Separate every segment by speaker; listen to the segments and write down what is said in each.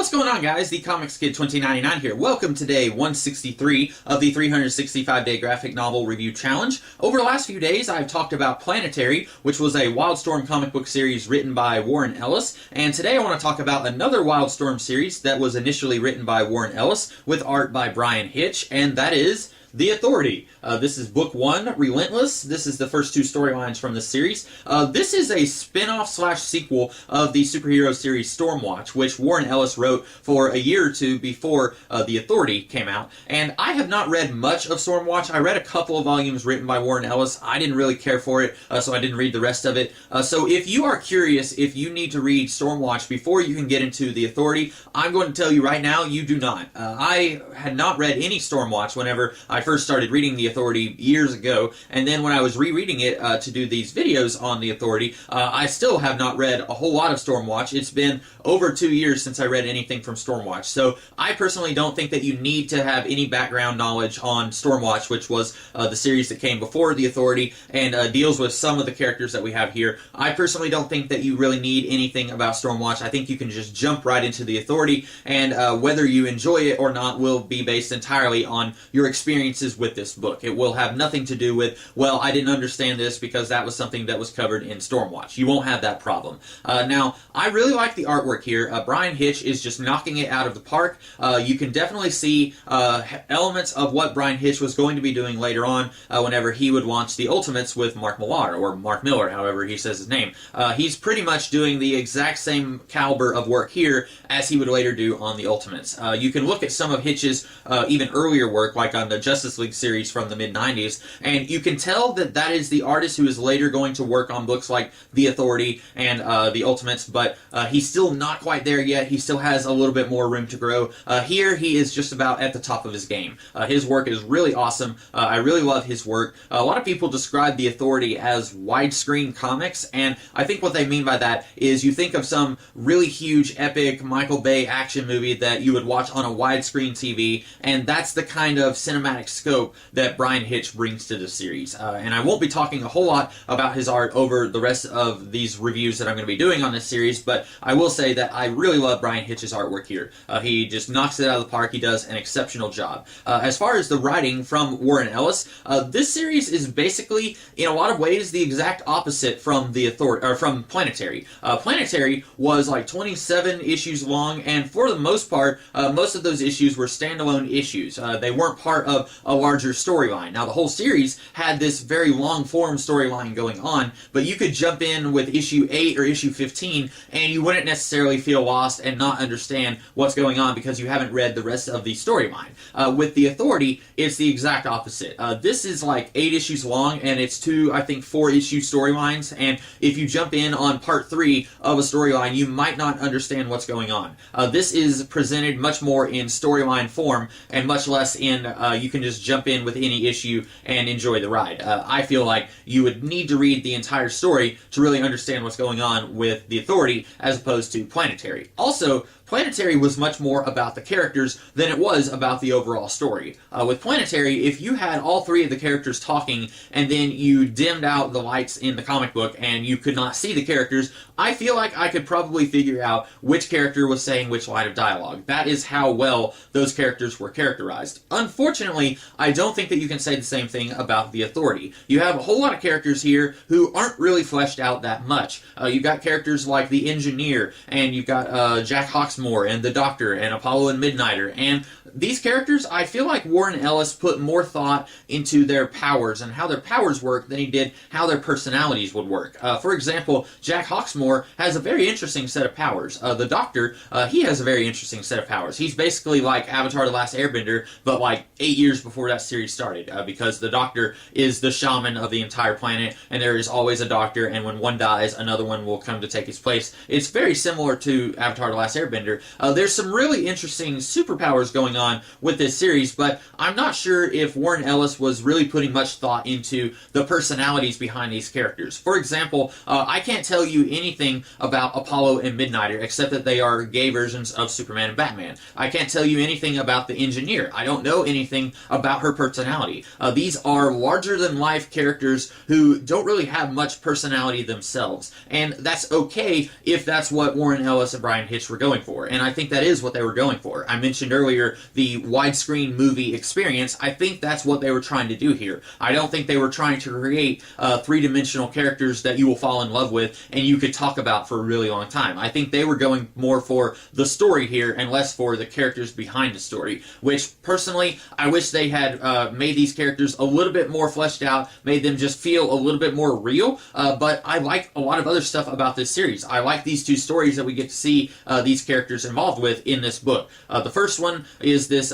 Speaker 1: What's going on, guys? The Comics Kid 2099 here. Welcome to day 163 of the 365-day graphic novel review challenge. Over the last few days, I've talked about Planetary, which was a Wildstorm comic book series written by Warren Ellis, and today I want to talk about another Wildstorm series that was initially written by Warren Ellis with art by Bryan Hitch, and that is The Authority. This is book 1, Relentless. This is the first two storylines from this series. This is a spin-off slash sequel of the superhero series Stormwatch, which Warren Ellis wrote for a year or two before The Authority came out. And I have not read much of Stormwatch. I read a couple of volumes written by Warren Ellis. I didn't really care for it, so I didn't read the rest of it. So if you are curious, if you need to read Stormwatch before you can get into The Authority, I'm going to tell you right now, you do not. I had not read any Stormwatch whenever I first started reading The Authority years ago, and then when I was rereading it to do these videos on The Authority, I still have not read a whole lot of Stormwatch. It's been over 2 years since I read anything from Stormwatch, so I personally don't think that you need to have any background knowledge on Stormwatch, which was the series that came before The Authority and deals with some of the characters that we have here. I personally don't think that you really need anything about Stormwatch. I think you can just jump right into The Authority, and whether you enjoy it or not will be based entirely on your experiences with this book. It will have nothing to do with, well, I didn't understand this because that was something that was covered in Stormwatch. You won't have that problem. Now, I really like the artwork here. Bryan Hitch is just knocking it out of the park. You can definitely see elements of what Bryan Hitch was going to be doing later on whenever he would launch the Ultimates with Mark Millar, or Mark Miller, however he says his name. He's pretty much doing the exact same caliber of work here as he would later do on the Ultimates. You can look at some of Hitch's even earlier work, like on the Justice League series from the mid-90s, and you can tell that that is the artist who is later going to work on books like The Authority and The Ultimates, but he's still not quite there yet. He still has a little bit more room to grow. Here, he is just about at the top of his game. His work is really awesome. I really love his work. A lot of people describe The Authority as widescreen comics, and I think what they mean by that is you think of some really huge, epic Michael Bay action movie that you would watch on a widescreen TV, and that's the kind of cinematic scope that Bryan Hitch brings to the series. And I won't be talking a whole lot about his art over the rest of these reviews that I'm going to be doing on this series, but I will say that I really love Bryan Hitch's artwork here. He just knocks it out of the park. He does an exceptional job. As far as the writing from Warren Ellis, this series is basically, in a lot of ways, the exact opposite from The Authority, or from Planetary. Planetary was like 27 issues long, and for the most part, most of those issues were standalone issues. They weren't part of a larger storyline. Now, the whole series had this very long-form storyline going on, but you could jump in with issue 8 or issue 15, and you wouldn't necessarily feel lost and not understand what's going on because you haven't read the rest of the storyline. With The Authority, it's the exact opposite. This is like 8 issues long, and it's 2, I think, 4-issue storylines, and if you jump in on part 3 of a storyline, you might not understand what's going on. This is presented much more in storyline form, and much less in, you can just jump in with any issue and enjoy the ride. I feel like you would need to read the entire story to really understand what's going on with The Authority as opposed to Planetary. Also, Planetary was much more about the characters than it was about the overall story. With Planetary, if you had all 3 of the characters talking and then you dimmed out the lights in the comic book and you could not see the characters, I feel like I could probably figure out which character was saying which line of dialogue. That is how well those characters were characterized. Unfortunately, I don't think that you can say the same thing about The Authority. You have a whole lot of characters here who aren't really fleshed out that much. You've got characters like the Engineer, and you've got Jack Hawksmoor, and the Doctor, and Apollo and Midnighter, and these characters, I feel like Warren Ellis put more thought into their powers and how their powers work than he did how their personalities would work. For example, Jack Hawksmoor has a very interesting set of powers. The Doctor, he has a very interesting set of powers. He's basically like Avatar: The Last Airbender, but like 8 years before that series started, because the Doctor is the shaman of the entire planet, and there is always a Doctor, and when one dies, another one will come to take his place. It's very similar to Avatar: The Last Airbender. There's some really interesting superpowers going on with this series, but I'm not sure if Warren Ellis was really putting much thought into the personalities behind these characters. For example, I can't tell you anything about Apollo and Midnighter except that they are gay versions of Superman and Batman. I can't tell you anything about the Engineer. I don't know anything about her personality. These are larger-than-life characters who don't really have much personality themselves, and that's okay if that's what Warren Ellis and Bryan Hitch were going for. for, and I think that is what they were going for. I mentioned earlier the widescreen movie experience. I think that's what they were trying to do here. I don't think they were trying to create three-dimensional characters that you will fall in love with and you could talk about for a really long time. I think they were going more for the story here and less for the characters behind the story, which personally I wish they had made these characters a little bit more fleshed out, made them just feel a little bit more real, but I like a lot of other stuff about this series. I like these two stories that we get to see these characters involved with in this book. The first one is this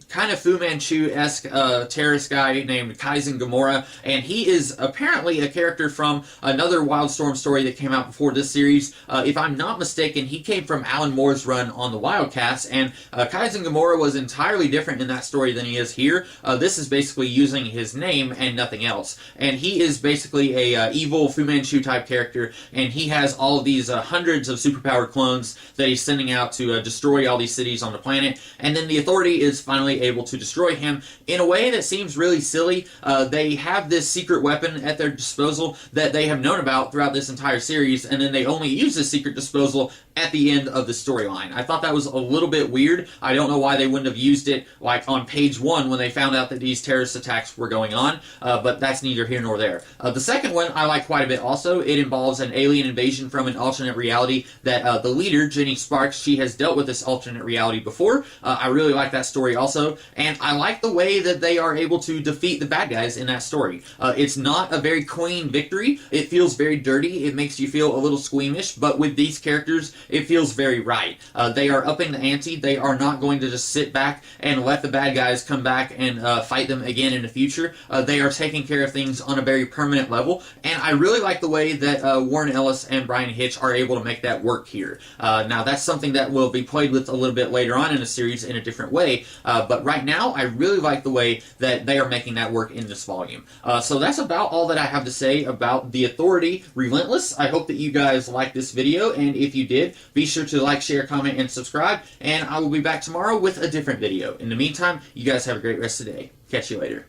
Speaker 1: kind of Fu Manchu-esque terrorist guy named Kaizen Gamora, and he is apparently a character from another Wildstorm story that came out before this series. If I'm not mistaken, he came from Alan Moore's run on the Wildcats, and Kaizen Gamora was entirely different in that story than he is here. This is basically using his name and nothing else, and he is basically a evil Fu Manchu type character, and he has all of these hundreds of superpowered clones that he's sending out to destroy all these cities on the planet, and then the Authority is finally able to destroy him in a way that seems really silly. They have this secret weapon at their disposal that they have known about throughout this entire series, and then they only use this secret disposal at the end of the storyline. I thought that was a little bit weird. I don't know why they wouldn't have used it like on page 1 when they found out that these terrorist attacks were going on, but that's neither here nor there. The second one I like quite a bit also. It involves an alien invasion from an alternate reality that the leader, Jenny Sparks, she has dealt with this alternate reality before. I really like that story also, and I like the way that they are able to defeat the bad guys in that story. It's not a very clean victory. It feels very dirty. It makes you feel a little squeamish, but with these characters, it feels very right. They are upping the ante. They are not going to just sit back and let the bad guys come back and fight them again in the future. They are taking care of things on a very permanent level, and I really like the way that Warren Ellis and Brian Hitch are able to make that work here. Now, that's something that will be played with a little bit later on in the series in a different way, but right now, I really like the way that they are making that work in this volume. So that's about all that I have to say about The Authority Relentless. I hope that you guys liked this video, and if you did, be sure to like, share, comment, and subscribe, and I will be back tomorrow with a different video. In the meantime, you guys have a great rest of the day. Catch you later.